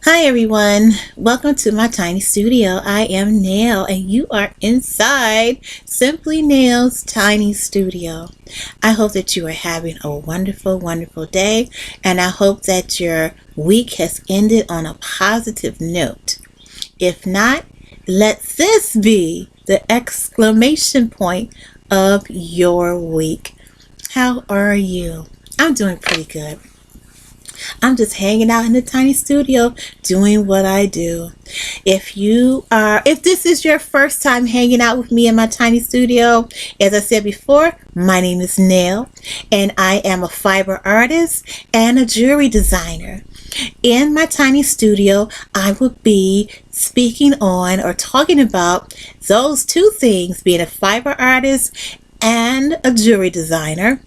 Hi everyone, welcome to my tiny studio. I am Nail and you are inside Simply Nail's tiny studio. I hope that you are having a wonderful day, and I hope that your week has ended on a positive note. If not, let this be the exclamation point of your week. How are you? I'm doing pretty good. I'm just hanging out in the tiny studio doing what I do. If this is your first time hanging out with me in my tiny studio, as I said before, my name is Nail and I am a fiber artist and a jewelry designer. In my tiny studio, I will be speaking on or talking about those two things, being a fiber artist and a jewelry designer.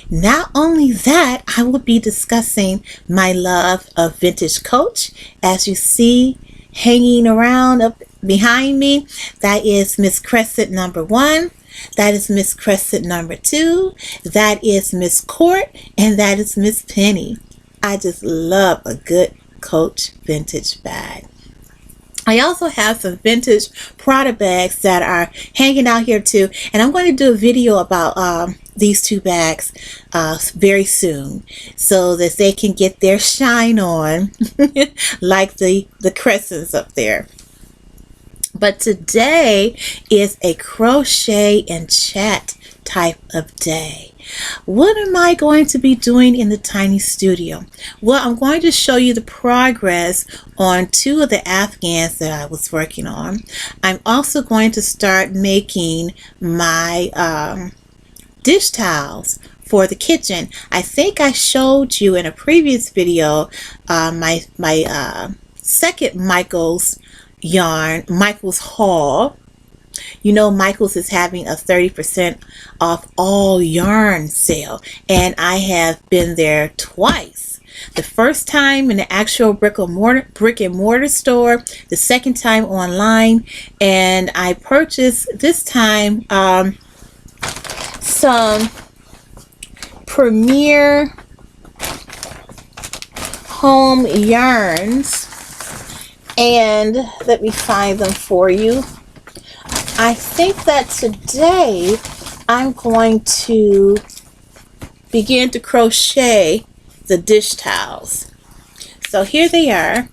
Not only that, I will be discussing my love of vintage coach. As you see hanging around up behind me, that is Miss Crescent number 1, that is Miss Crescent number 2, that is Miss Court, and that is Miss Penny. I just love a good Coach vintage bag. I also have some vintage Prada bags that are hanging out here too, and I'm going to do a video about these two bags very soon, so that they can get their shine on like the crescents up there. But today is a crochet and chat type of day. What am I going to be doing in the tiny studio? Well, I'm going to show you the progress on 2 of the afghans that I was working on. I'm also going to start making my dish towels for the kitchen. I think I showed you in a previous video my second Michael's yarn, Michael's haul. You know, Michael's is having a 30% off all yarn sale, and I have been there twice. The first time in the actual brick and mortar store, the second time online, and I purchased this time some Premier home yarns, and let me find them for you. I think that today I'm going to begin to crochet the dish towels. So here they are.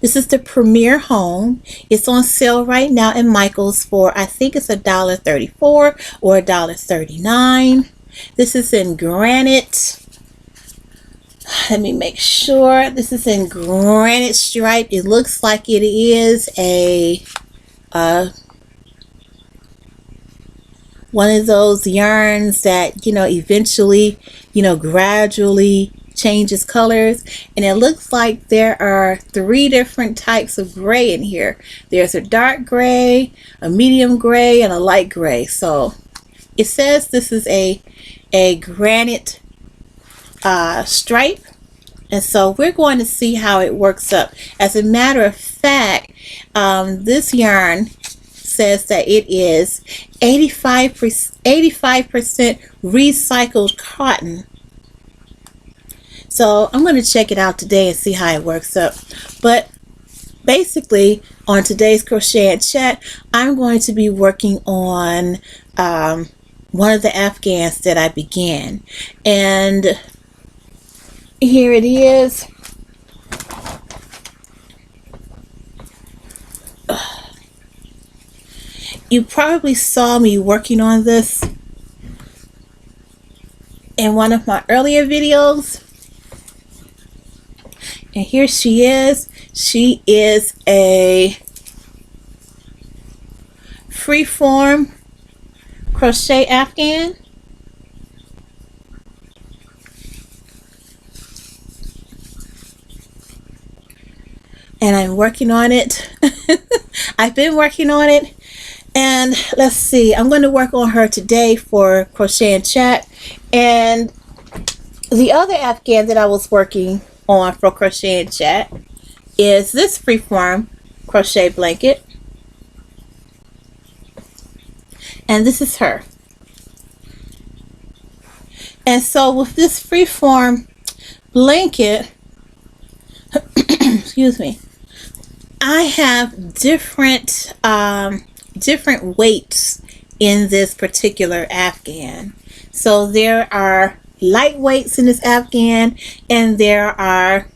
This is the Premier Home. It's on sale right now in Michael's for, I think it's $1.34 or $1.39. This is in granite. Let me make sure. This is in granite stripe. It looks like it is a one of those yarns that, eventually, gradually changes colors. And it looks like there are 3 different types of gray in here. There's a dark gray, a medium gray, and a light gray. So it says this is a granite stripe, and so we're going to see how it works up. As a matter of fact, this yarn says that it is 85% recycled cotton. So I'm going to check it out today and see how it works up. But basically, on today's Crochet and Chat, I'm going to be working on one of the afghans that I began, and here it is. You probably saw me working on this in one of my earlier videos. And here she is. She is a Freeform Crochet afghan. And I'm working on it. I've been working on it. And let's see, I'm going to work on her today for Crochet and Chat. And the other afghan that I was working on for Crochet and Chat is this Freeform Crochet blanket. And this is her. And so with this Freeform blanket, excuse me, I have different different weights in this particular afghan. So there are light weights in this afghan, and there are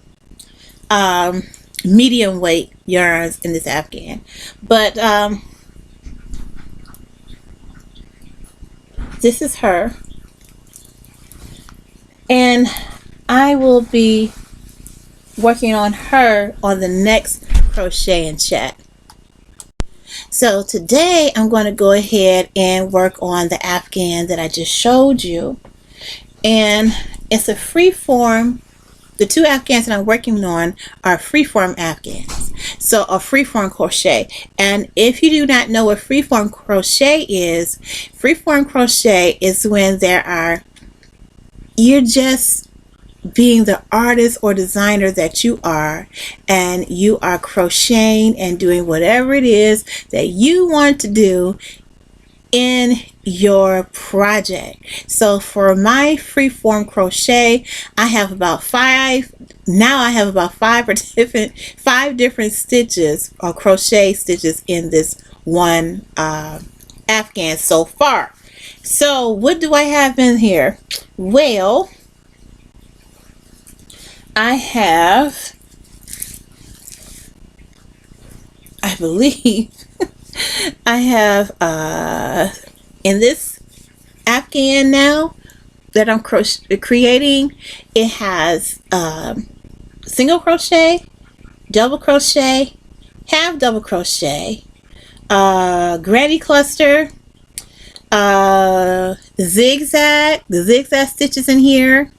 medium weight yarns in this afghan. But this is her, and I will be working on her on the next crochet and chat. So today I'm going to go ahead and work on the afghan that I just showed you, and it's a freeform. The two afghans that I'm working on are freeform afghans, so a freeform crochet. And if you do not know what freeform crochet is when you're just being the artist or designer that you are, and you are crocheting and doing whatever it is that you want to do in your project. So for my freeform crochet, I have about five different stitches or crochet stitches in this one afghan so far. So what do I have in here? Well, I believe I have in this afghan now that I'm creating, it has single crochet, double crochet, half double crochet, granny cluster, the zigzag stitches in here,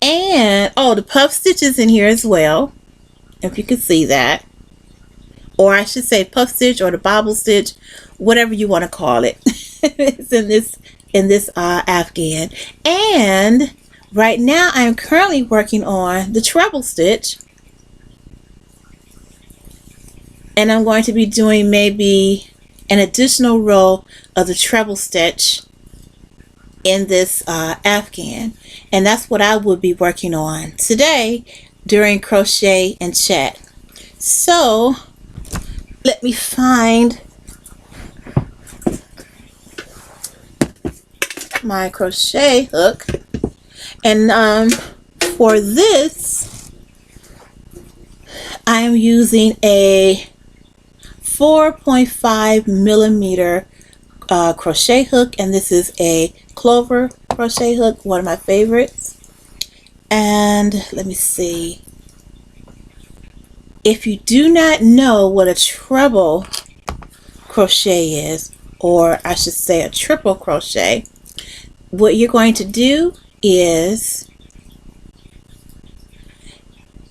and the puff stitches in here as well, if you can see that, or I should say puff stitch or the bobble stitch, whatever you want to call it. It's in this afghan. And right now I'm currently working on the treble stitch, and I'm going to be doing maybe an additional row of the treble stitch in this afghan, and that's what I will be working on today during crochet and chat. So let me find my crochet hook, and for this I am using a 4.5 millimeter crochet hook, and this is a clover crochet hook, one of my favorites. And let me see, if you do not know what a treble crochet is, or I should say a triple crochet, what you're going to do is,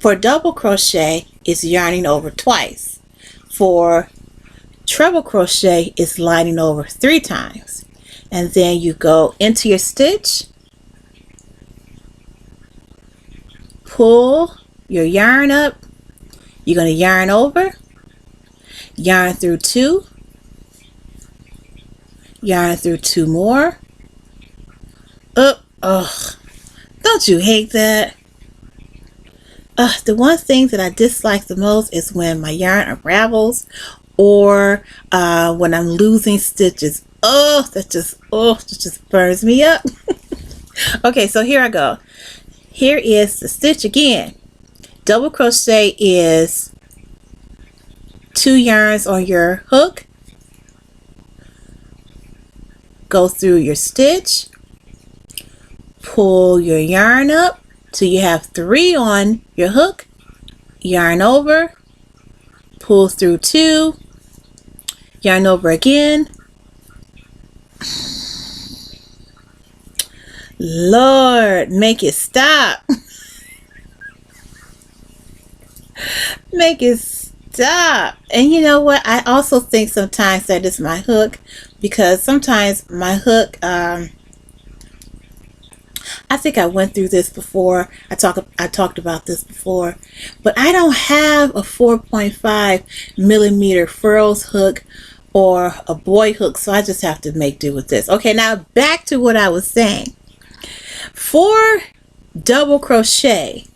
for double crochet is yarning over twice, for treble crochet is lining over 3 times, and then you go into your stitch, pull your yarn up, you're going to yarn over, yarn through 2, yarn through 2 more. Don't you hate that? The one thing that I dislike the most is when my yarn unravels, or when I'm losing stitches. That just burns me up. Okay, so here I go. Here is the stitch again. Double crochet is 2 yarns on your hook. Go through your stitch, pull your yarn up till you have 3 on your hook, yarn over, pull through 2, yarn over again. Lord, make it stop. Make it stop. And you know what? I also think sometimes that is my hook, because sometimes my hook, I think I went through this before. I talked about this before, but I don't have a 4.5 millimeter furls hook or a boy hook, so I just have to make do with this. Okay, now back to what I was saying. For double crochet,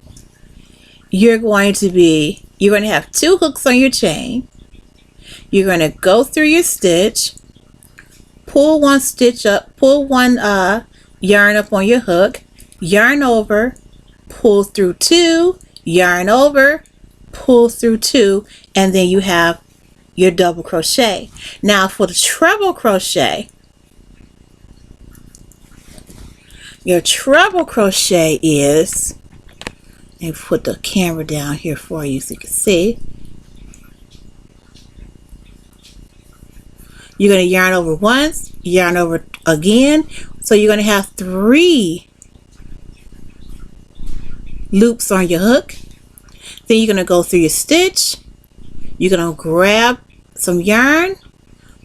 you're going to have 2 hooks on your chain. You're going to go through your stitch, pull one stitch up, pull one yarn up on your hook, yarn over, pull through 2, yarn over, pull through 2, and then you have your double crochet. Now for the treble crochet, your treble crochet is, let me put the camera down here for you so you can see. You're going to yarn over once, yarn over again, so you're going to have 3 loops on your hook. Then you're going to go through your stitch, you're going to grab some yarn,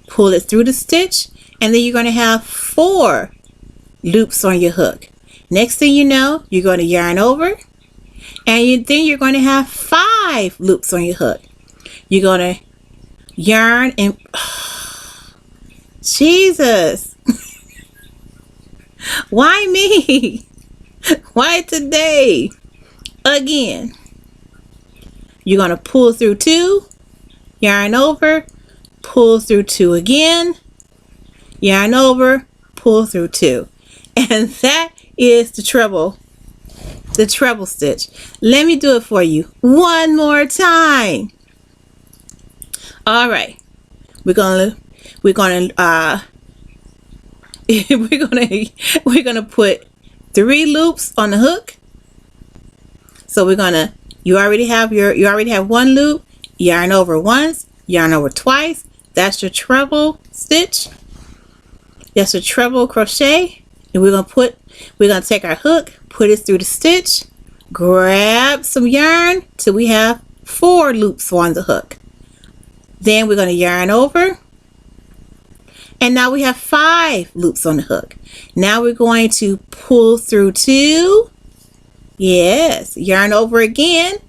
pull it through the stitch, and then you're going to have 4 loops on your hook. Next thing you know, you're going to yarn over, and then you're going to have 5 loops on your hook. You're going to yarn and Jesus, why me? Why today? Again, you're going to pull through 2, yarn over, pull through 2 again, yarn over, pull through 2, and that is the treble stitch. Let me do it for you one more time. All right, we're gonna we're gonna put 3 loops on the hook. So you already have 1 loop, yarn over once, yarn over twice. That's your treble stitch. That's a treble crochet. And we're gonna take our hook, put it through the stitch, grab some yarn till we have 4 loops on the hook. Then we're gonna yarn over, and now we have 5 loops on the hook. Now we're going to pull through 2. Yes, yarn over again,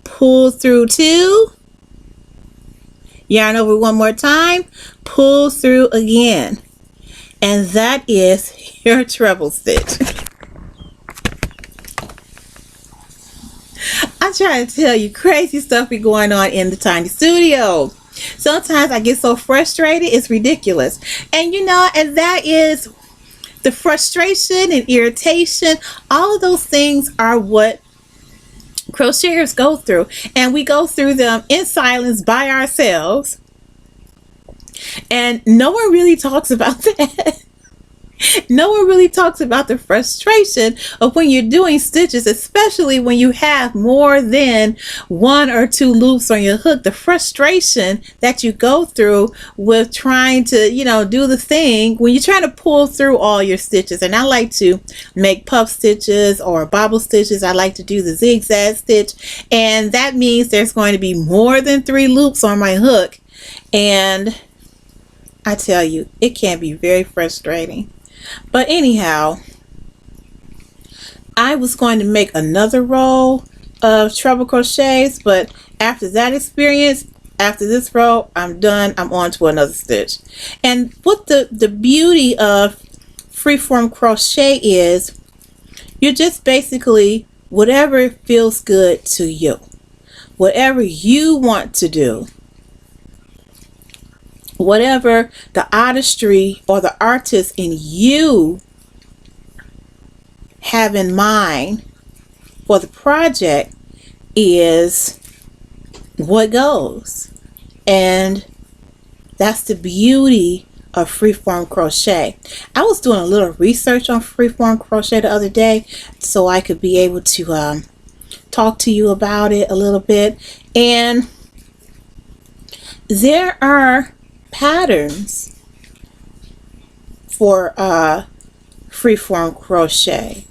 pull through 2, yarn over one more time, pull through again. And that is your treble stitch. I'm trying to tell you, crazy stuff be going on in the tiny studio. Sometimes I get so frustrated, it's ridiculous. And and that is the frustration and irritation. All of those things are what crocheters go through, and we go through them in silence by ourselves, and no one really talks about that. No one really talks about the frustration of when you're doing stitches, especially when you have more than 1 or 2 loops on your hook. The frustration that you go through with trying to, do the thing when you're trying to pull through all your stitches. And I like to make puff stitches or bobble stitches. I like to do the zigzag stitch, and that means there's going to be more than 3 loops on my hook. And I tell you, it can be very frustrating. But anyhow, I was going to make another row of treble crochets, but after that experience, after this row, I'm done. I'm on to another stitch. And what the beauty of Freeform Crochet is, you're just basically whatever feels good to you, whatever you want to do, whatever the artistry or the artist in you have in mind for the project is what goes. And that's the beauty of Freeform Crochet. I was doing a little research on Freeform Crochet the other day so I could be able to talk to you about it a little bit. And there are patterns for Freeform Crochet,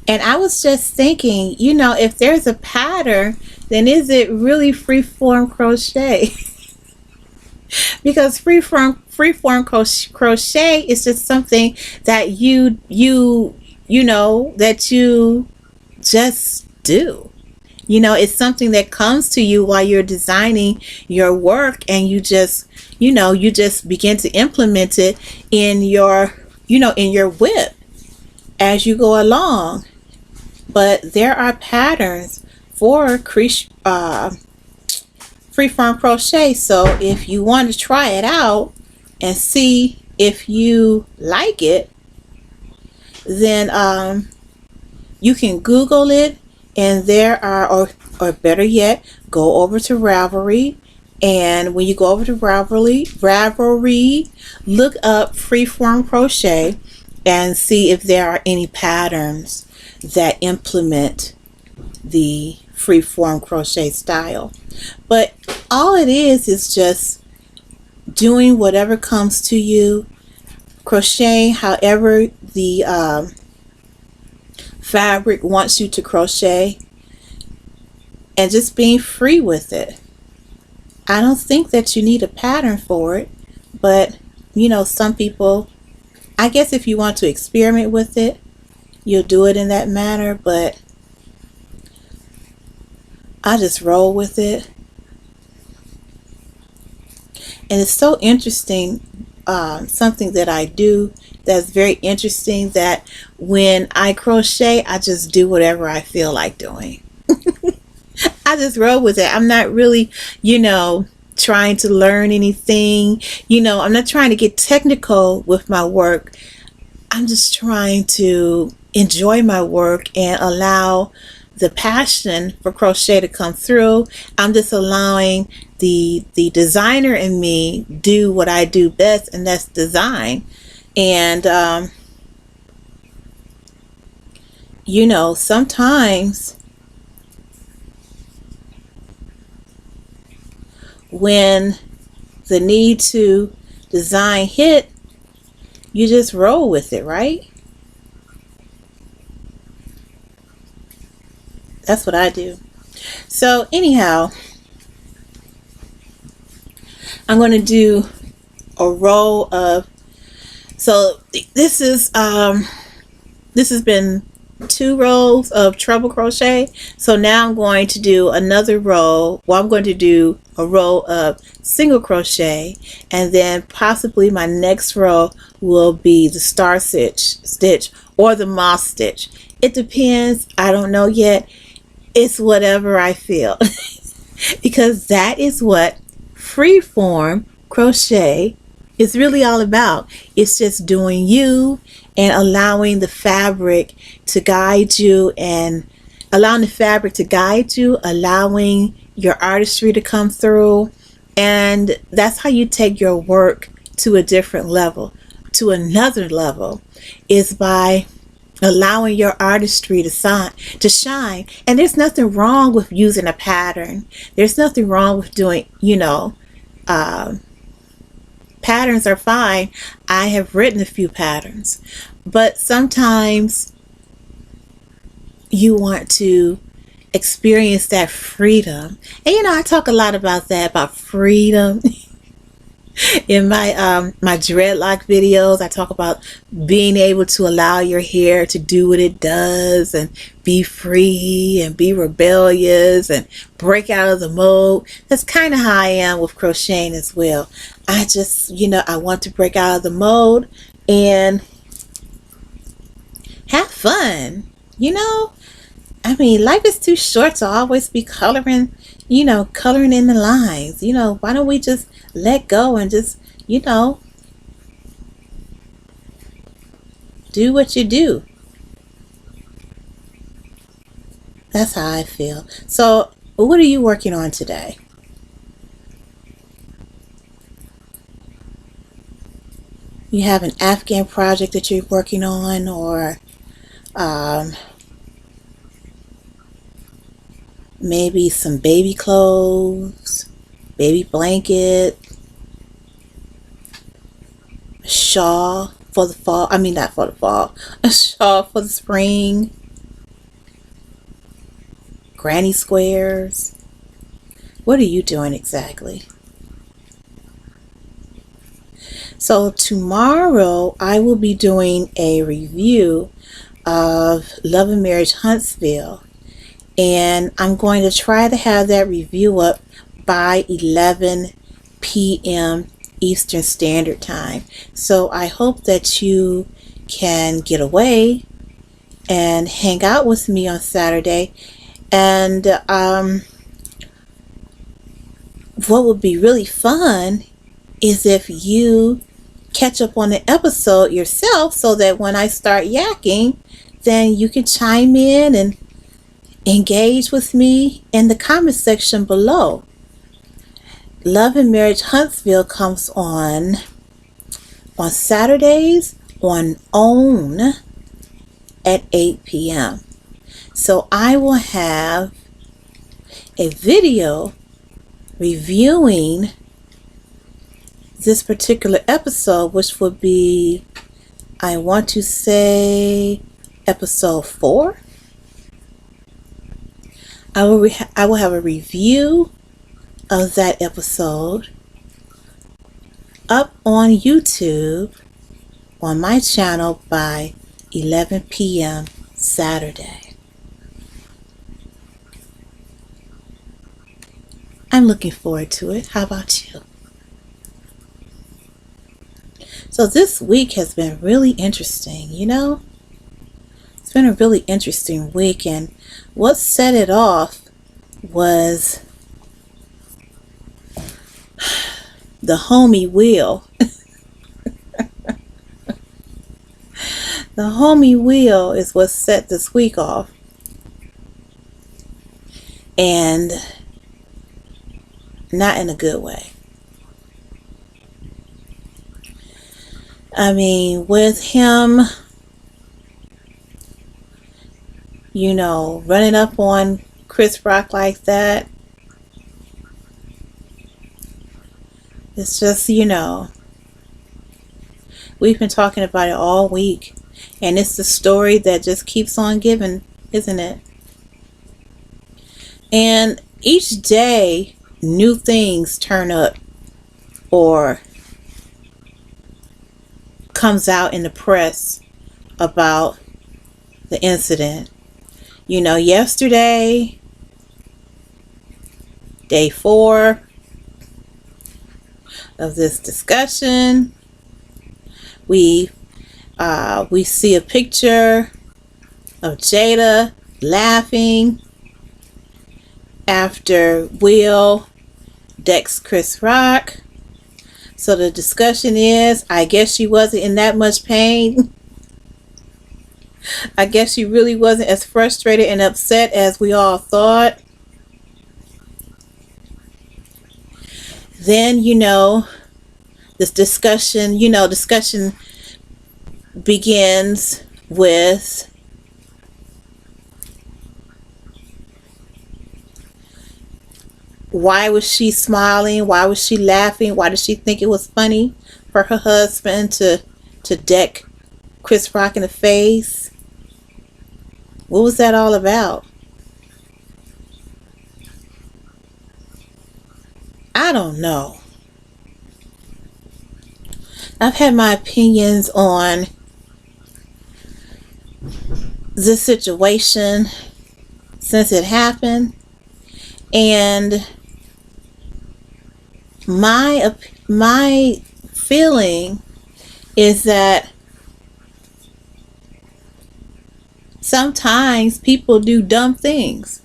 and I was just thinking, if there's a pattern, then is it really Freeform Crochet? Because freeform crochet is just something that you just do. It's something that comes to you while you're designing your work, and you just begin to implement it in your whip as you go along. But there are patterns for Freeform Crochet. So if you want to try it out and see if you like it, then you can Google it, and there are, or better yet, go over to Ravelry. And when you go over to Ravelry, look up Freeform Crochet and see if there are any patterns that implement the Freeform Crochet style. But all it is just doing whatever comes to you, crocheting however the fabric wants you to crochet, and just being free with it. I don't think that you need a pattern for it, but you know, some people, I guess if you want to experiment with it, you'll do it in that manner, but I just roll with it. And it's so interesting, something that I do that's very interesting, that when I crochet, I just do whatever I feel like doing. I just roll with it. I'm not really, you know, trying to learn anything. You know, I'm not trying to get technical with my work. I'm just trying to enjoy my work and allow the passion for crochet to come through. I'm just allowing the designer in me do what I do best, and that's design. And you know, sometimes when the need to design hit, you just roll with it, right? That's what I do. So anyhow, I'm going to do a row of, so this has been 2 rows of treble crochet. So now I'm going to do another row. Well, I'm going to do a row of single crochet, and then possibly my next row will be the star stitch or the moss stitch. It depends. I don't know yet. It's whatever I feel because that is what Freeform Crochet is really all about. It's just doing you and allowing the fabric to guide you, and allowing the fabric to guide you, allowing your artistry to come through. And that's how you take your work to a different level, to another level, is by allowing your artistry to shine. And there's nothing wrong with using a pattern. There's nothing wrong with doing, you know, patterns are fine. I have written a few patterns, but sometimes you want to experience that freedom. And you know, I talk a lot about that, about freedom. In my my dreadlock videos, I talk about being able to allow your hair to do what it does and be free and be rebellious and break out of the mold. That's kind of how I am with crocheting as well. I just, you know, I want to break out of the mold and have fun. You know, I mean, life is too short to always be coloring, you know, coloring in the lines. You know, why don't we just let go and just, you know, do what you do. That's how I feel. So what are you working on today? You have an Afghan project that you're working on, or maybe some baby clothes, baby blanket, a shawl for the fall. I mean, not for the fall, a shawl for the spring, granny squares. What are you doing exactly? So tomorrow I will be doing a review of Love and Marriage Huntsville, and I'm going to try to have that review up by 11 p.m. Eastern Standard Time. So I hope that you can get away and hang out with me on Saturday And what would be really fun is if you catch up on the episode yourself, so that when I start yakking, then you can chime in and engage with me in the comment section below. Love and Marriage Huntsville comes on Saturdays on OWN at 8 p.m. So I will have a video reviewing this particular episode, which would be, I want to say, episode 4. I will have a review of that episode up on YouTube on my channel by 11 p.m. Saturday. I'm looking forward to it. How about you? So this week has been really interesting, you know? It's been a really interesting week, and what set it off was the homie wheel. The homie wheel is what set this week off. And not in a good way. I mean, with him, you know, running up on Chris Rock like that, it's just, you know, we've been talking about it all week, and it's the story that just keeps on giving, isn't it? And each day, new things turn up or comes out in the press about the incident. You know, yesterday, day 4 of this discussion, we see a picture of Jada laughing after Will decks Chris Rock. So the discussion is, I guess she wasn't in that much pain. I guess she really wasn't as frustrated and upset as we all thought. Then, you know, this discussion begins with why was she smiling? Why was she laughing? Why did she think it was funny for her husband to deck Chris Rock in the face? What was that all about? I don't know. I've had my opinions on this situation since it happened, and my feeling is that sometimes people do dumb things.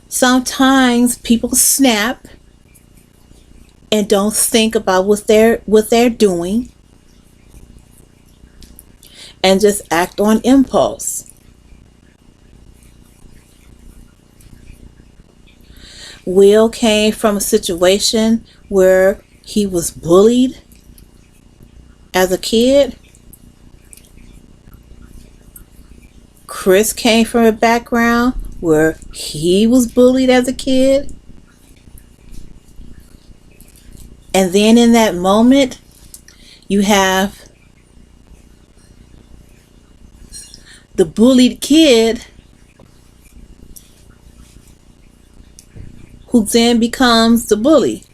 Sometimes people snap and don't think about what they're doing and just act on impulse. Will came from a situation where he was bullied as a kid. Chris came from a background where he was bullied as a kid. And then in that moment, you have the bullied kid who then becomes the bully.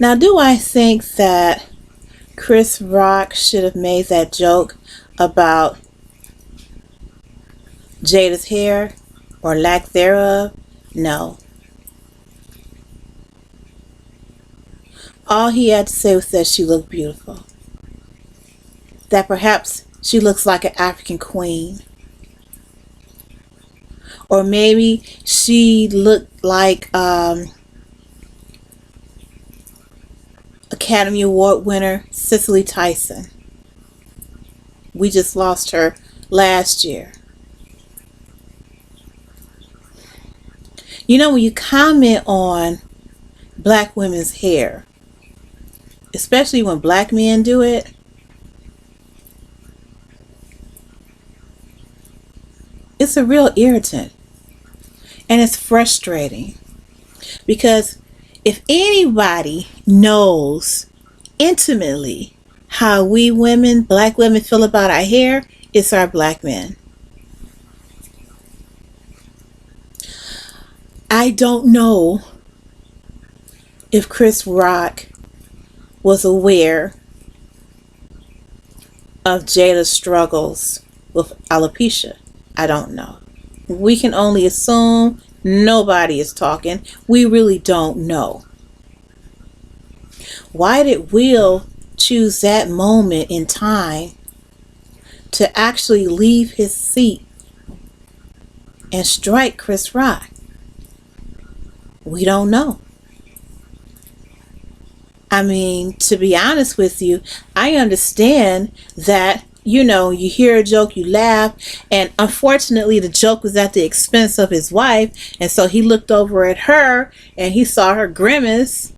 Now, do I think that Chris Rock should have made that joke about Jada's hair or lack thereof? No. All he had to say was that she looked beautiful. that perhaps she looks like an African queen. Or maybe she looked like Academy Award winner Cicely Tyson. We just lost her last year. You know, when you comment on black women's hair, especially when black men do it, it's a real irritant. And it's frustrating. Because if anybody knows intimately how we women, black women, feel about our hair, it's our black men. I don't know if Chris Rock was aware of Jada's struggles with alopecia. I don't know. We can only assume. Nobody is talking. We really don't know. Why did Will choose that moment in time to actually leave his seat and strike Chris Rock? We don't know. I mean, to be honest with you, I understand that, you know, you hear a joke, you laugh, and unfortunately the joke was at the expense of his wife, and so he looked over at her and he saw her grimace.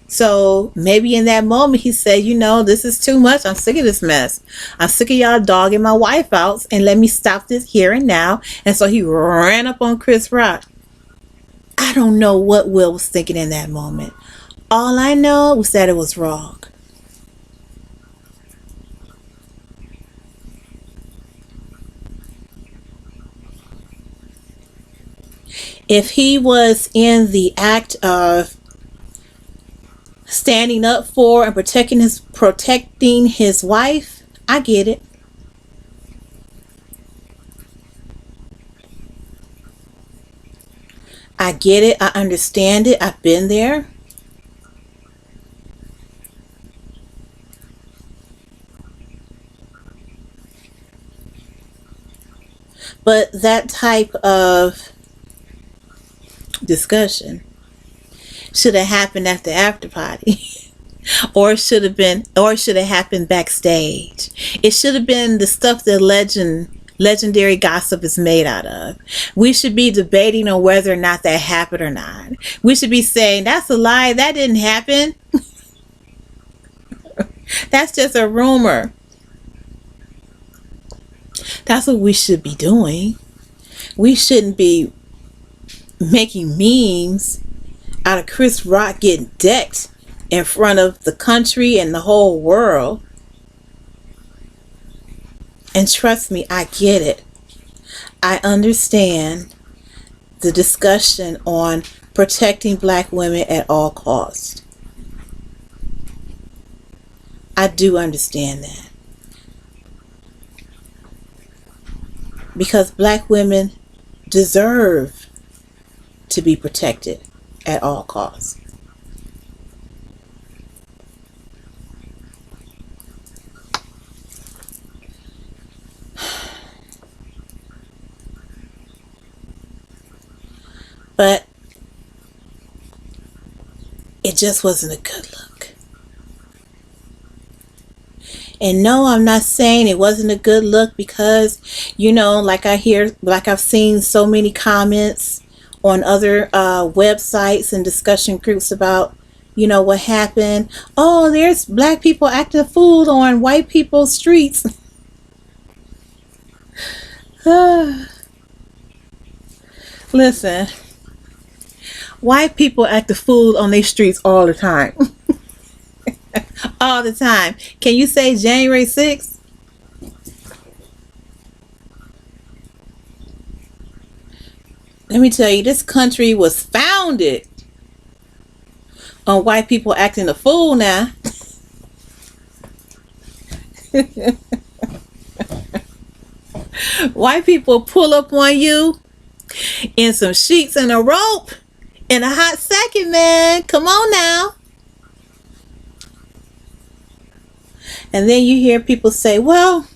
So maybe in that moment he said, you know, this is too much. I'm sick of this mess. I'm sick of y'all dogging my wife out, and let me stop this here and now. And so he ran up on Chris Rock. I don't know what Will was thinking in that moment. All I know was that it was wrong. If he was in the act of standing up for and protecting his wife, I get it. I get it. I understand it. I've been there. But that type of discussion should have happened at the after party. Or it should have happened backstage. It should have been the stuff that legendary gossip is made out of. We should be debating on whether or not that happened or not. We should be saying, that's a lie, that didn't happen. That's just a rumor. That's what we should be doing. We shouldn't be making memes out of Chris Rock getting decked in front of the country and the whole world. And trust me, I get it. I understand the discussion on protecting black women at all costs. I do understand that. Because black women deserve to be protected at all costs. But it just wasn't a good look. And no, I'm not saying it wasn't a good look because, you know, like I've seen so many comments on other websites and discussion groups about, you know, what happened. Oh, there's black people acting a fool on white people's streets. Listen, white people act a fool on their streets all the time. All the time. Can you say January 6th? Let me tell you, this country was founded on white people acting a fool now. White people pull up on you in some sheets and a rope in a hot second, man. Come on now. And then you hear people say, well,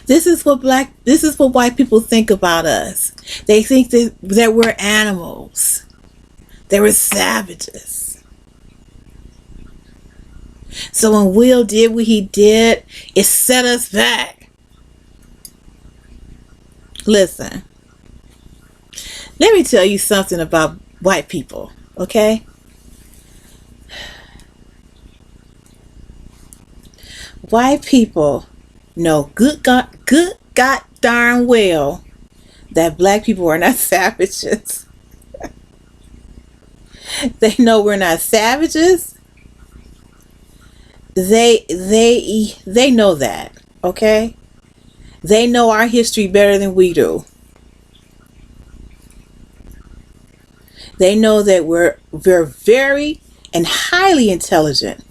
this is what white people think about us. They think that we're animals. That we're savages. So when Will did what he did, it set us back. Listen, let me tell you something about white people, okay? White people know good god darn well that black people are not savages. They know we're not savages. They know that, okay? They know our history better than we do. They know that we're very and highly intelligent.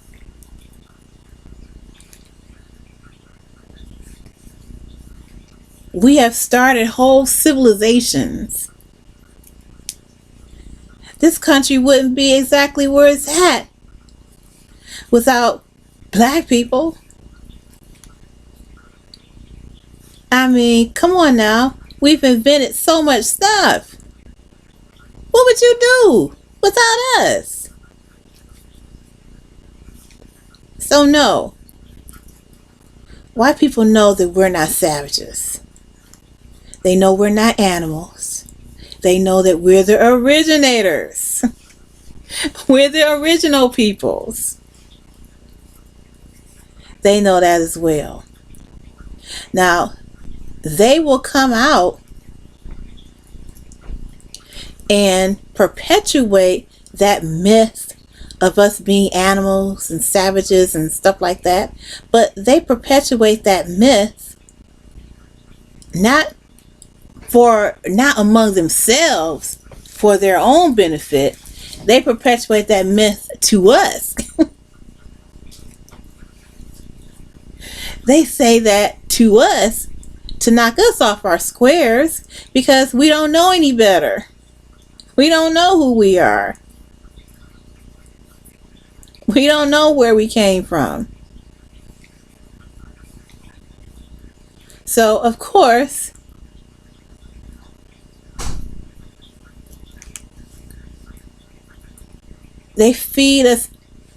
We have started whole civilizations. This country wouldn't be exactly where it's at without black people. I mean, come on now. We've invented so much stuff. What would you do without us? So no. White people know that we're not savages. They know we're not animals. They know that we're the originators. We're the original peoples. They know that as well. Now, they will come out and perpetuate that myth of us being animals and savages and stuff like that. But they perpetuate that myth not among themselves for their own benefit. They perpetuate that myth to us. They say that to us to knock us off our squares because we don't know any better. We don't know who we are. We don't know where we came from. So, of course, they feed us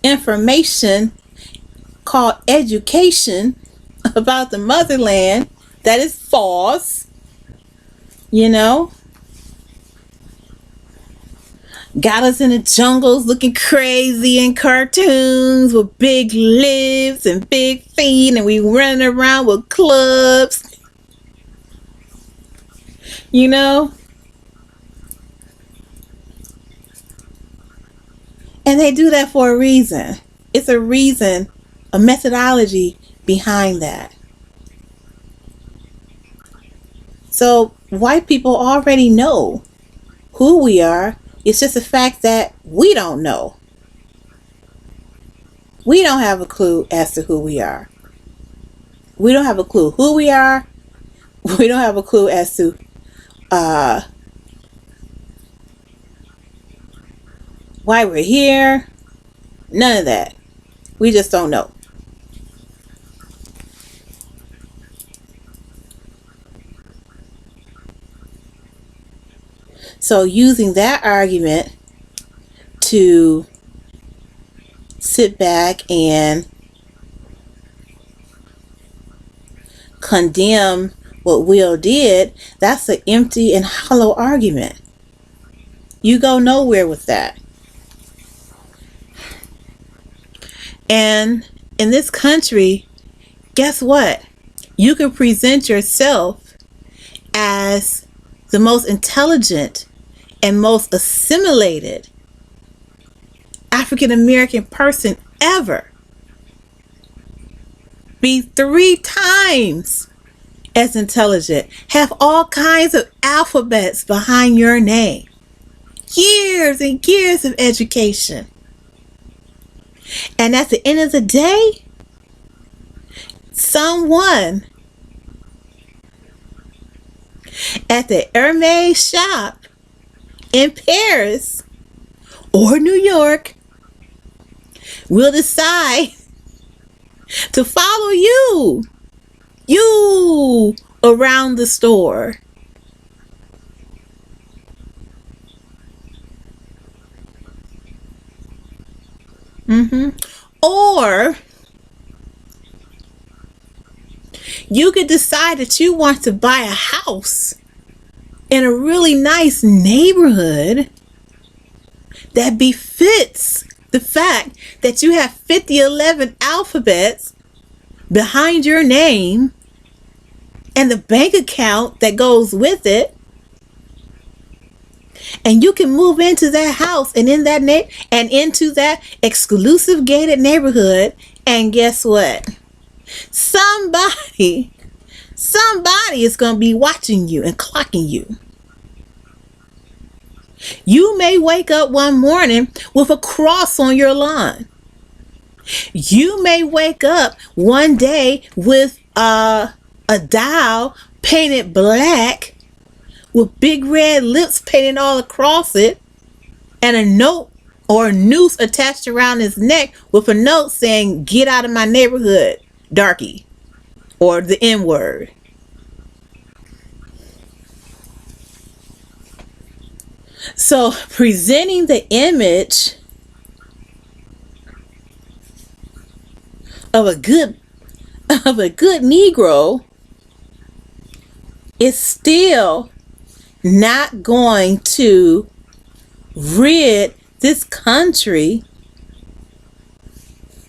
information called education about the motherland that is false, you know. Got us in the jungles looking crazy in cartoons with big lips and big feet, and we running around with clubs, you know. And they do that for a reason. It's a reason, a methodology behind that. So white people already know who we are. It's just the fact that we don't know. We don't have a clue as to who we are. We don't have a clue who we are. We don't have a clue as to why we're here. None of that. We just don't know. So using that argument to sit back and condemn what Will did, that's an empty and hollow argument. You go nowhere with that. And in this country, guess what? You can present yourself as the most intelligent and most assimilated African American person ever. Be 3 times as intelligent. Have all kinds of alphabets behind your name. Years and years of education. And at the end of the day, someone at the Hermes shop in Paris or New York will decide to follow you around the store. Or you could decide that you want to buy a house in a really nice neighborhood that befits the fact that you have 5011 alphabets behind your name and the bank account that goes with it. And you can move into that house and into that exclusive gated neighborhood, and guess what? Somebody is going to be watching you and clocking you. You may wake up one morning with a cross on your lawn. You may wake up one day with a dial painted black with big red lips painted all across it, and a note or a noose attached around his neck with a note saying, "Get out of my neighborhood, darky," or the N word. So presenting the image of a good Negro is still not going to rid this country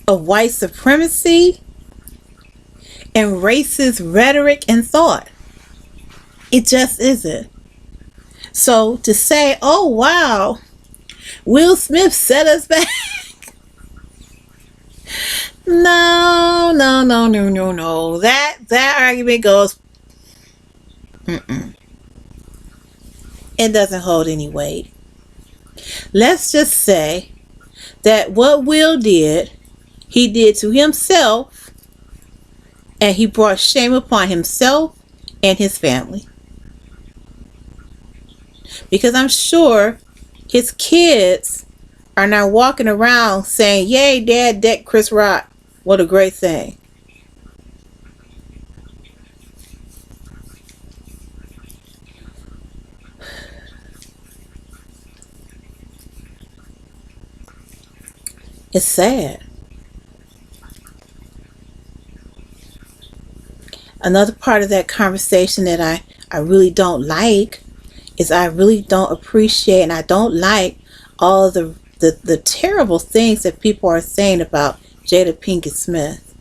of white supremacy and racist rhetoric and thought. It just isn't. So to say, "Oh wow, Will Smith set us back," no. That argument goes, it doesn't hold any weight. Let's just say that what Will did, he did to himself, and he brought shame upon himself and his family. Because I'm sure his kids are now walking around saying, "Yay, Dad decked Chris Rock. What a great thing." It's sad. Another part of that conversation that I really don't like is I really don't appreciate, and I don't like all of the terrible things that people are saying about Jada Pinkett Smith.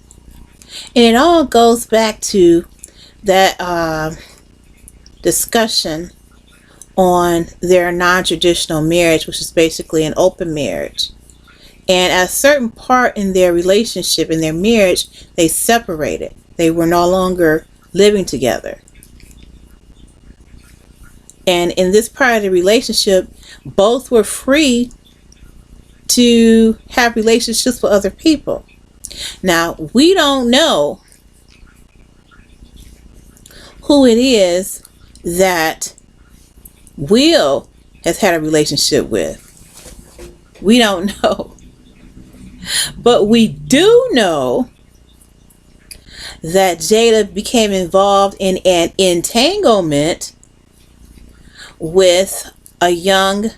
And it all goes back to that discussion on their non-traditional marriage, which is basically an open marriage. And at a certain part in their relationship, in their marriage, they separated. They were no longer living together. And in this part of the relationship, both were free to have relationships with other people. Now, we don't know who it is that Will has had a relationship with. We don't know. But we do know that Jada became involved in an entanglement with a young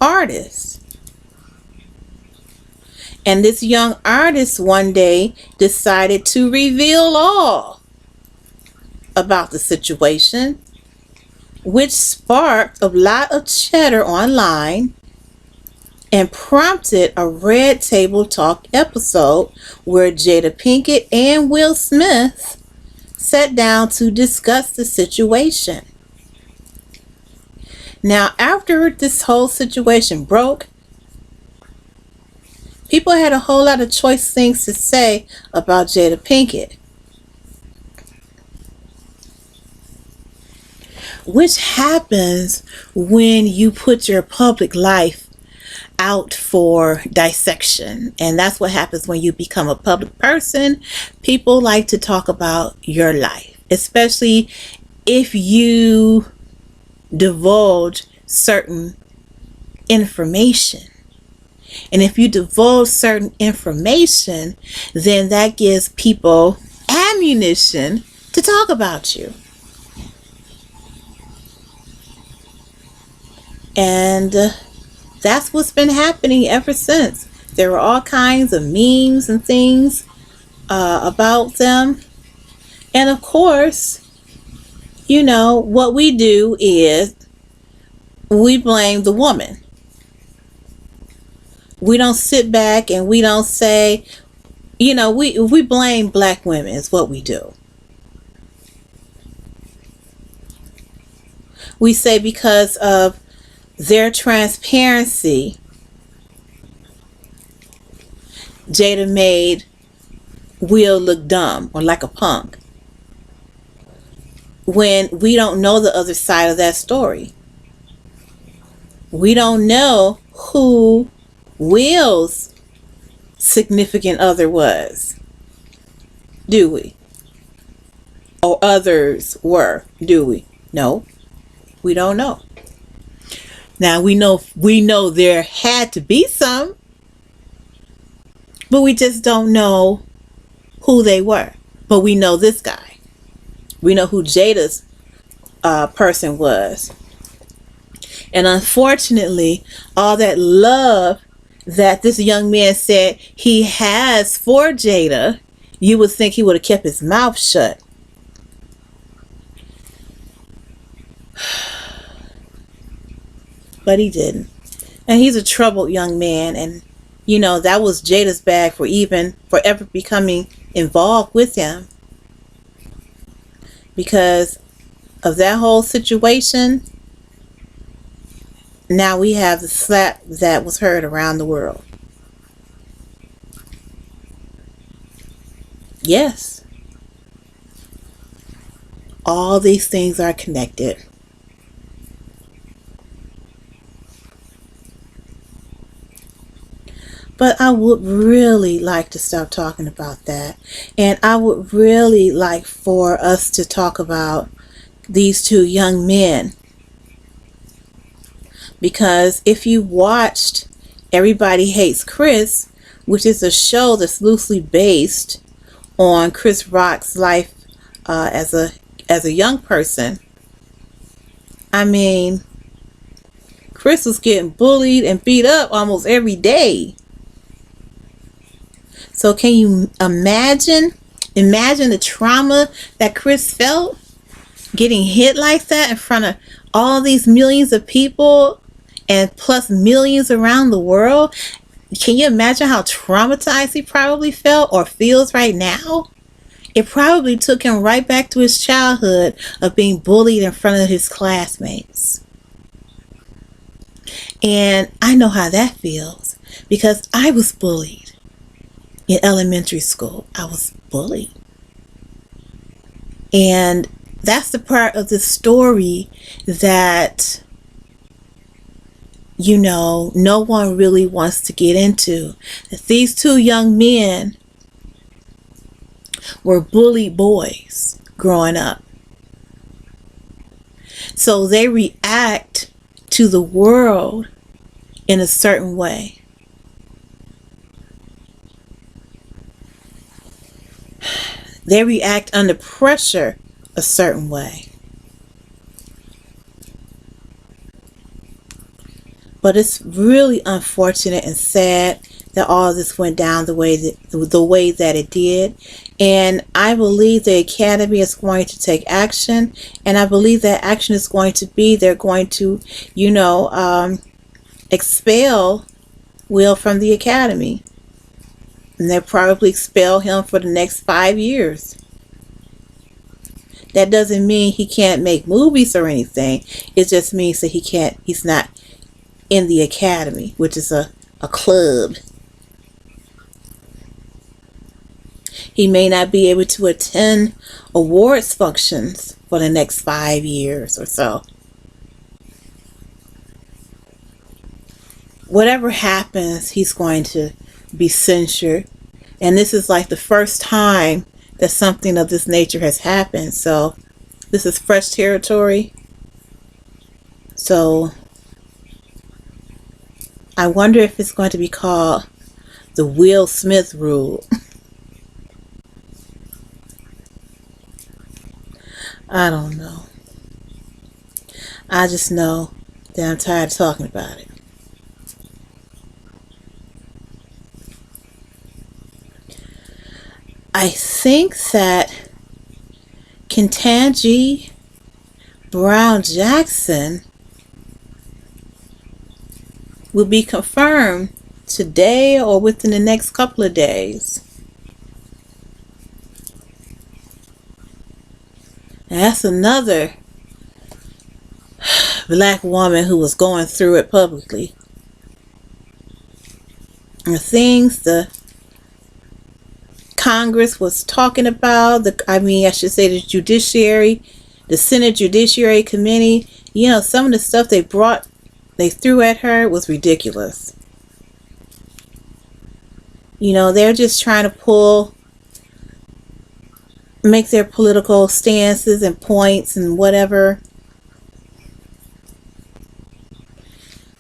artist. And this young artist one day decided to reveal all about the situation, which sparked a lot of chatter online and prompted a Red Table Talk episode where Jada Pinkett and Will Smith sat down to discuss the situation. Now, after this whole situation broke, people had a whole lot of choice things to say about Jada Pinkett, which happens when you put your public life out for dissection. And that's what happens when you become a public person. People like to talk about your life, especially if you divulge certain information. And if you divulge certain information, then that gives people ammunition to talk about you. And that's what's been happening ever since. There were all kinds of memes and things about them. And of course, you know, what we do is we blame the woman. We don't sit back and we don't say, you know, we blame black women is what we do. We say because of their transparency, Jada made Will look dumb or like a punk, when we don't know the other side of that story. We don't know who Will's significant other was, do we? Or others were, do we? No, we don't know. Now we know there had to be some, but we just don't know who they were. But we know this guy. We know who Jada's person was. And unfortunately, all that love that this young man said he has for Jada, you would think he would have kept his mouth shut. But he didn't. And he's a troubled young man. And, you know, that was Jada's bag for ever becoming involved with him. Because of that whole situation, now we have the slap that was heard around the world. Yes. All these things are connected. But I would really like to stop talking about that. And I would really like for us to talk about these two young men. Because if you watched Everybody Hates Chris, which is a show that's loosely based on Chris Rock's life as a young person, I mean, Chris was getting bullied and beat up almost every day. So can you imagine the trauma that Chris felt getting hit like that in front of all these millions of people and plus millions around the world? Can you imagine how traumatized he probably felt or feels right now? It probably took him right back to his childhood of being bullied in front of his classmates. And I know how that feels because I was bullied. In elementary school, I was bullied. And that's the part of the story that, you know, no one really wants to get into. That these two young men were bullied boys growing up. So they react to the world in a certain way. They react under pressure a certain way. But it's really unfortunate and sad that all this went down the way that it did. And I believe the Academy is going to take action. And I believe that action is going to be, they're going to, you know, expel Will from the Academy. And they'll probably expel him for the next 5 years. That doesn't mean he can't make movies or anything. It just means that he's not in the Academy, which is a club. He may not be able to attend awards functions for the next 5 years or so. Whatever happens, he's going to be censured. And this is like the first time that something of this nature has happened. So this is fresh territory. So I wonder if it's going to be called the Will Smith rule. I don't know. I just know that I'm tired of talking about it. I think that Ketanji Brown Jackson will be confirmed today or within the next couple of days. And that's another black woman who was going through it publicly. The things the Congress was talking about, I should say the judiciary, the Senate Judiciary Committee, you know, some of the stuff they threw at her was ridiculous. You know, they're just trying to make their political stances and points and whatever.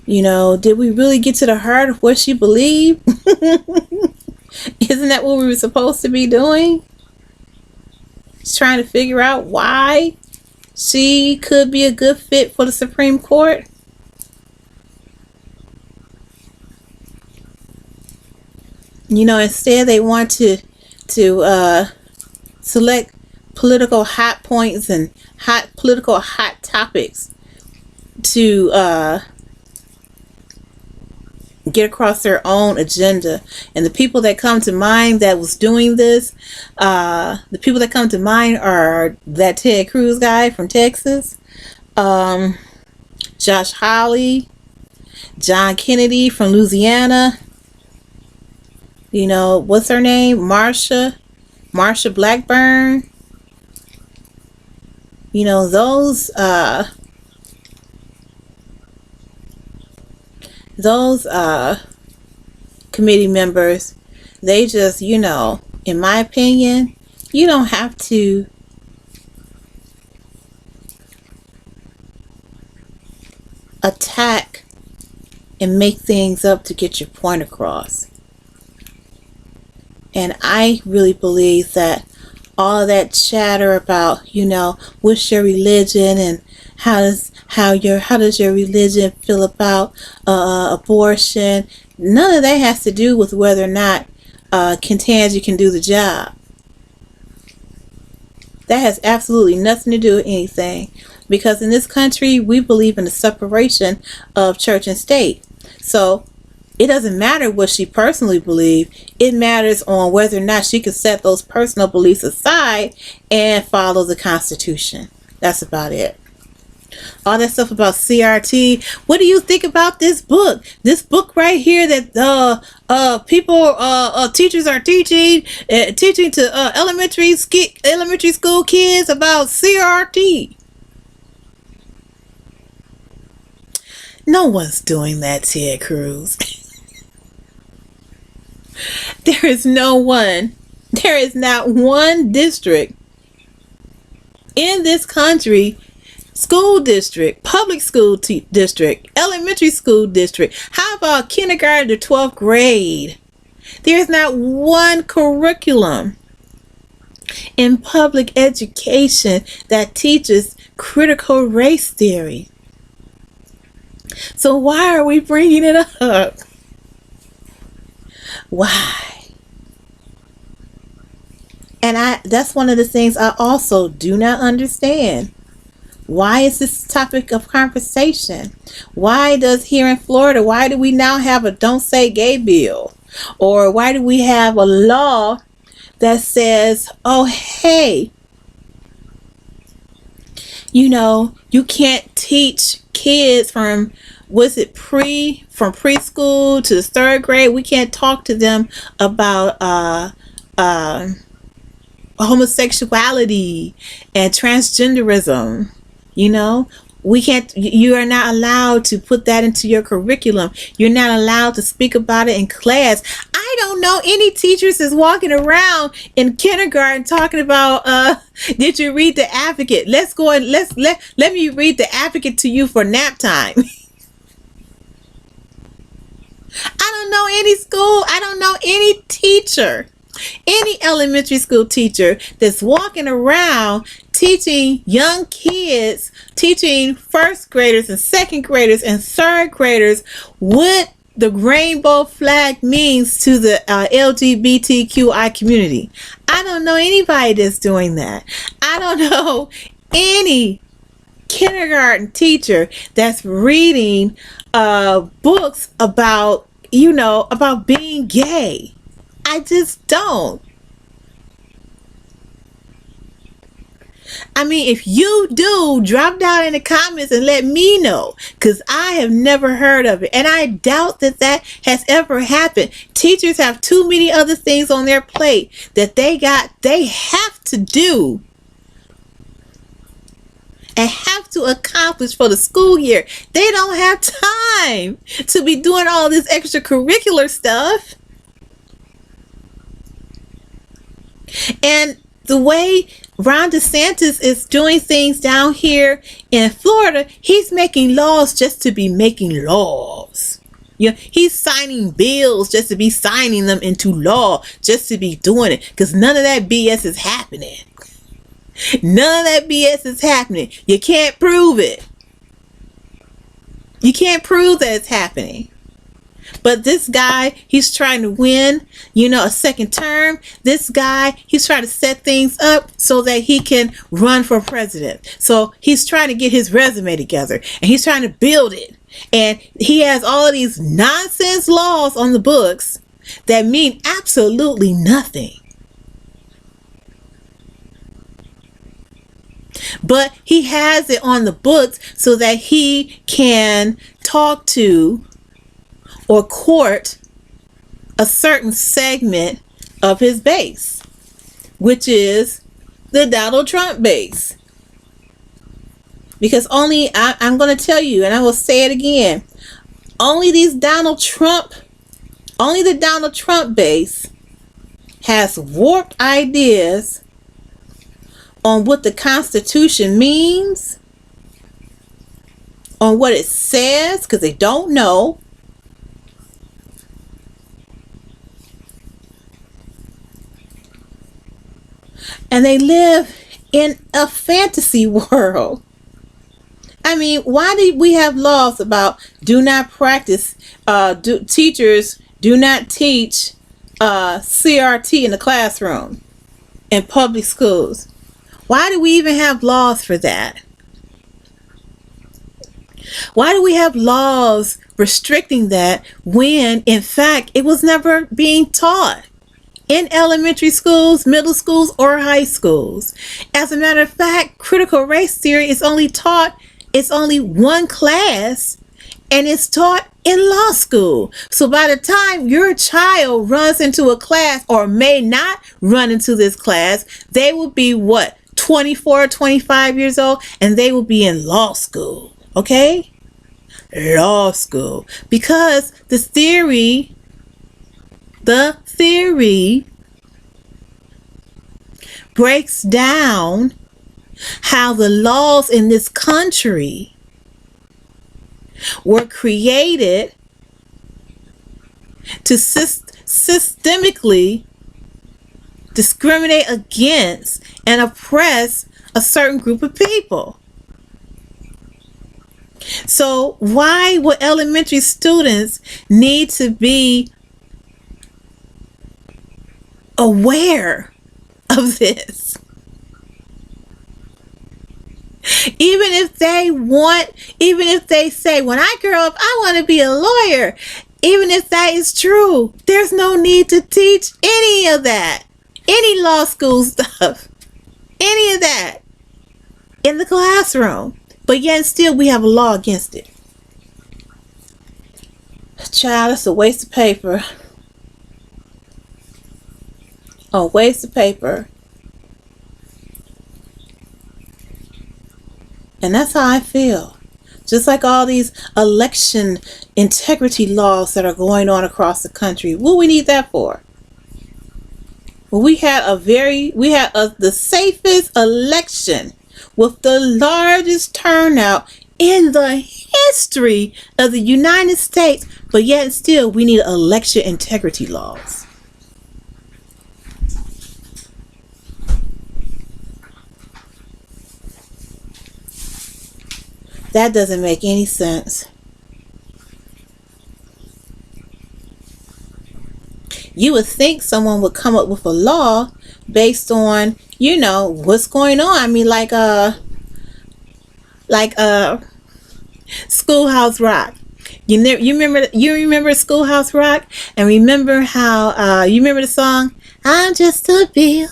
You know, did we really get to the heart of what she believed? Isn't that what we were supposed to be doing? Just trying to figure out why she could be a good fit for the Supreme Court. You know, instead they want to select political hot points and political hot topics to get across their own agenda. And the people that come to mind that was doing this, the people that come to mind are that Ted Cruz guy from Texas, Josh Hawley, John Kennedy from Louisiana, you know, what's her name? Marsha Blackburn. You know, those committee members, they just, you know, in my opinion, you don't have to attack and make things up to get your point across. And I really believe that all of that chatter about, you know, what's your religion and how does your religion feel about abortion, none of that has to do with whether or not Ketanji can do the job. That has absolutely nothing to do with anything, because in this country we believe in the separation of church and state. So it doesn't matter what she personally believes. It matters on whether or not she can set those personal beliefs aside and follow the Constitution. That's about it. All that stuff about CRT. What do you think about this book? This book right here that teachers are teaching to elementary school kids about CRT. No one's doing that, Ted Cruz. There is not one district in this country, school district, public school district, elementary school district. How about kindergarten to 12th grade? There's not one curriculum in public education that teaches critical race theory. So why are we bringing it up? Why? And that's one of the things I also do not understand. Why is this topic of conversation? Why does here in Florida, why do we now have a don't say gay bill? Or why do we have a law that says, oh, hey, you know, you can't teach kids from preschool to the 3rd grade. We can't talk to them about homosexuality and transgenderism. You know, you are not allowed to put that into your curriculum. You're not allowed to speak about it in class. I don't know any teachers is walking around in kindergarten talking about, did you read The Advocate? Let's go and let me read The Advocate to you for nap time. I don't know any school. I don't know any teacher, any elementary school teacher that's walking around teaching young kids, teaching first graders and second graders and third graders what the rainbow flag means to the LGBTQI community. I don't know anybody that's doing that. I don't know any kindergarten teacher that's reading books about, about being gay. I just don't. I mean, if you do, drop down in the comments and let me know, because I have never heard of it. And I doubt that that has ever happened. Teachers have too many other things on their plate that they have to do and have to accomplish for the school year. They don't have time to be doing all this extracurricular stuff. And the way Ron DeSantis is doing things down here in Florida, he's making laws just to be making laws. Yeah, he's signing bills just to be signing them into law, just to be doing it, because none of that BS is happening. None of that BS is happening. You can't prove it. You can't prove that it's happening. But this guy, he's trying to win, a second term. This guy, he's trying to set things up so that he can run for president. So he's trying to get his resume together and he's trying to build it. And he has all of these nonsense laws on the books that mean absolutely nothing. But he has it on the books so that he can talk to or court a certain segment of his base, which is the Donald Trump base. Because I'm going to tell you, and I will say it again, only the Donald Trump base has warped ideas on what the Constitution means, on what it says, because they don't know. And they live in a fantasy world. I mean, why do we have laws about do not practice, teachers do not teach CRT in the classroom in public schools? Why do we even have laws for that? Why do we have laws restricting that when, in fact, it was never being taught in elementary schools, middle schools, or high schools? As a matter of fact, critical race theory is only taught, it's only one class, and it's taught in law school. So by the time your child runs into a class, or may not run into this class, they will be what? 24, 25 years old, and they will be in law school. Okay? Law school. Because the theory breaks down how the laws in this country were created to systemically discriminate against and oppress a certain group of people. So why would elementary students need to be aware of this? Even if they say, when I grow up, I want to be a lawyer. Even if that is true, there's no need to teach any of that. Any law school stuff. Any of that in the classroom. But yet still we have a law against it. Child, it's a waste of paper. A waste of paper. And that's how I feel. Just like all these election integrity laws that are going on across the country. What do we need that for? Well, we had the safest election with the largest turnout in the history of the United States, but yet still we need election integrity laws. That doesn't make any sense. You would think someone would come up with a law based on, you know, what's going on. I mean, like Schoolhouse Rock. You remember Schoolhouse Rock, and remember how you remember the song, I'm just a bill,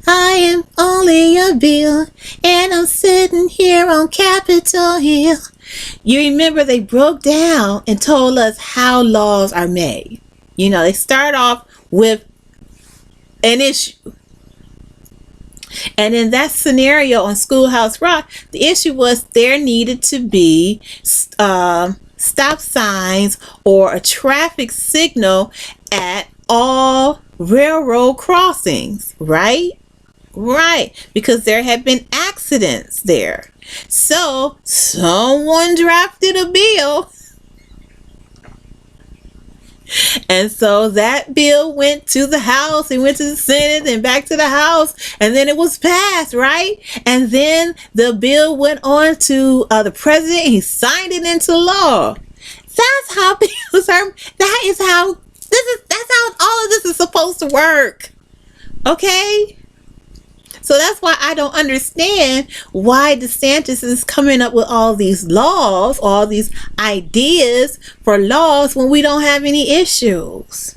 I am only a bill, and I'm sitting here on Capitol Hill. You remember they broke down and told us how laws are made. You know, they start off with an issue. And in that scenario on Schoolhouse Rock, the issue was there needed to be stop signs or a traffic signal at all railroad crossings, right? Right, because there had been accidents there. So someone drafted a bill. And so that bill went to the House, it went to the Senate and back to the House, and then it was passed, right? And then the bill went on to the president, and he signed it into law. That's how bills are. That's how all of this is supposed to work. Okay? So that's why I don't understand why DeSantis is coming up with all these laws, all these ideas for laws when we don't have any issues.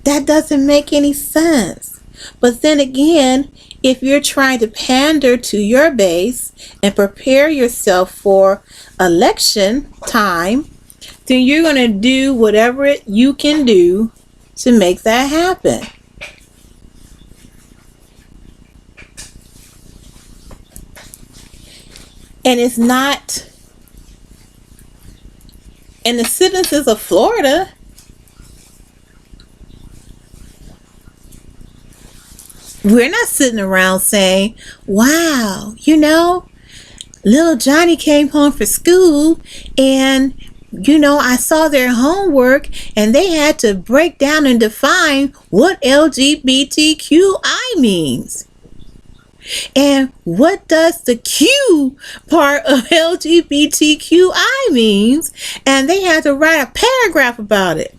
That doesn't make any sense. But then again, if you're trying to pander to your base and prepare yourself for election time, then you're going to do whatever you can do to make that happen. And it's not, and the citizens of Florida, we're not sitting around saying, wow, you know, little Johnny came home from school and, you know, I saw their homework and they had to break down and define what LGBTQI means. And what does the Q part of LGBTQI means? And they had to write a paragraph about it.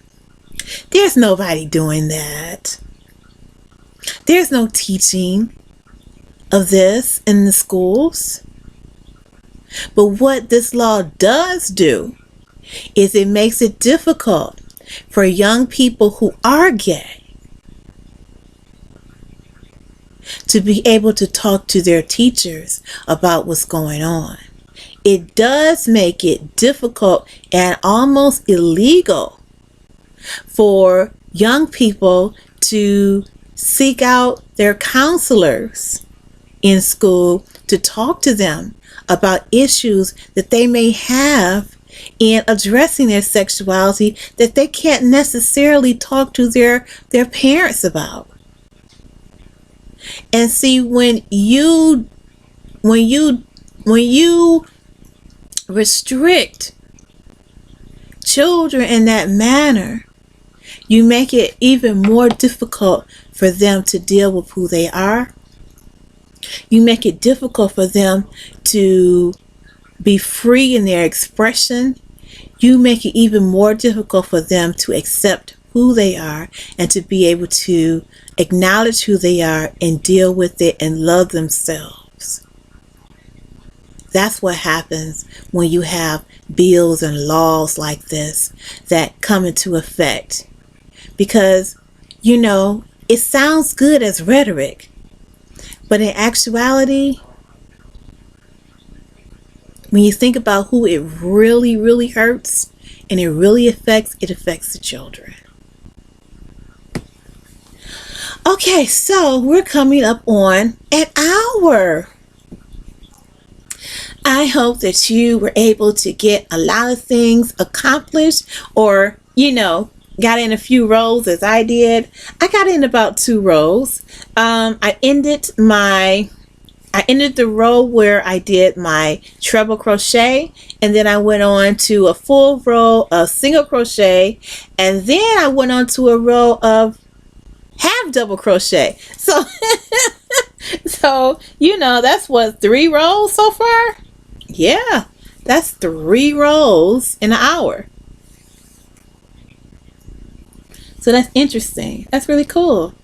There's nobody doing that. There's no teaching of this in the schools. But what this law does do is it makes it difficult for young people who are gay to be able to talk to their teachers about what's going on. It does make it difficult and almost illegal for young people to seek out their counselors in school to talk to them about issues that they may have in addressing their sexuality that they can't necessarily talk to their parents about. And see, when you restrict children in that manner, you make it even more difficult for them to deal with who they are. You make it difficult for them to be free in their expression. You make it even more difficult for them to accept who they are and to be able to acknowledge who they are and deal with it and love themselves. That's what happens when you have bills and laws like this that come into effect. Because, you know, it sounds good as rhetoric, but in actuality, when you think about who it really, really hurts and it really affects, it affects the children. Okay, so we're coming up on an hour. I hope that you were able to get a lot of things accomplished, or, you know, got in a few rows as I did. I got in about 2 rows. I ended my I ended the row where I did my treble crochet, and then I went on to a full row of single crochet, and then I went on to a row of half double crochet. So so you know, that's what, 3 rows so far. Yeah, that's 3 rows in an hour. So that's interesting. That's really cool.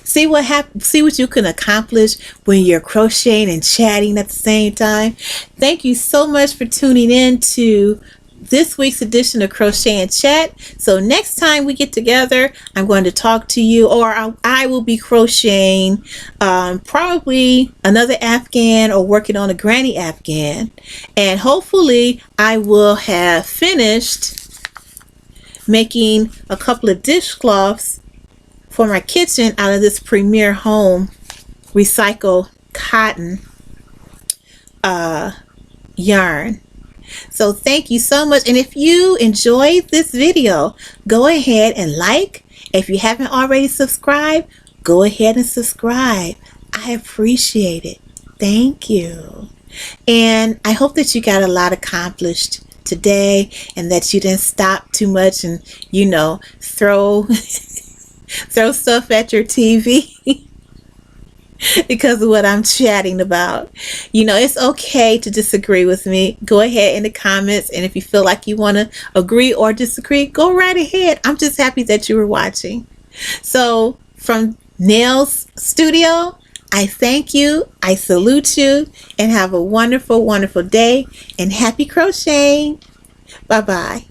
See what you can accomplish when you're crocheting and chatting at the same time. Thank you so much for tuning in to this week's edition of Crochet and Chat. So next time we get together, I'm going to talk to you, or I will be crocheting probably another afghan or working on a granny afghan. And hopefully I will have finished making a couple of dishcloths for my kitchen out of this Premier Home recycled cotton yarn. So thank you so much. And if you enjoyed this video, go ahead and like. If you haven't already subscribed, go ahead and subscribe. I appreciate it. Thank you. And I hope that you got a lot accomplished today, and that you didn't stop too much and, you know, throw throw stuff at your TV because of what I'm chatting about. You know, it's okay to disagree with me. Go ahead in the comments, and if you feel like you want to agree or disagree, go right ahead. I'm just happy that you were watching. So from Nail's Studio, I thank you, I salute you, and have a wonderful, wonderful day, and happy crocheting. Bye-bye.